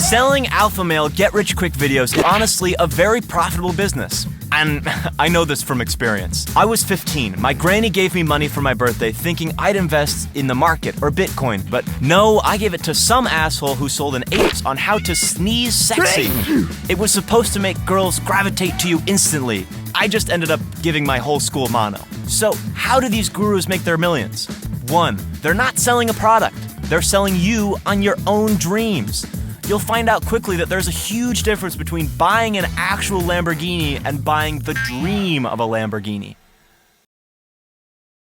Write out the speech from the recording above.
Selling alpha male get-rich-quick videos is honestly a very profitable business. And I know this from experience. I was 15. My granny gave me money for my birthday thinking I'd invest in the market or Bitcoin. But no, I gave it to some asshole who sold an ape on how to sneeze sexy. It was supposed to make girls gravitate to you instantly. I just ended up giving my whole school mono. So how do these gurus make their millions? 1, they're not selling a product. They're selling you on your own dreams. You'll find out quickly that there's a huge difference between buying an actual Lamborghini and buying the dream of a Lamborghini.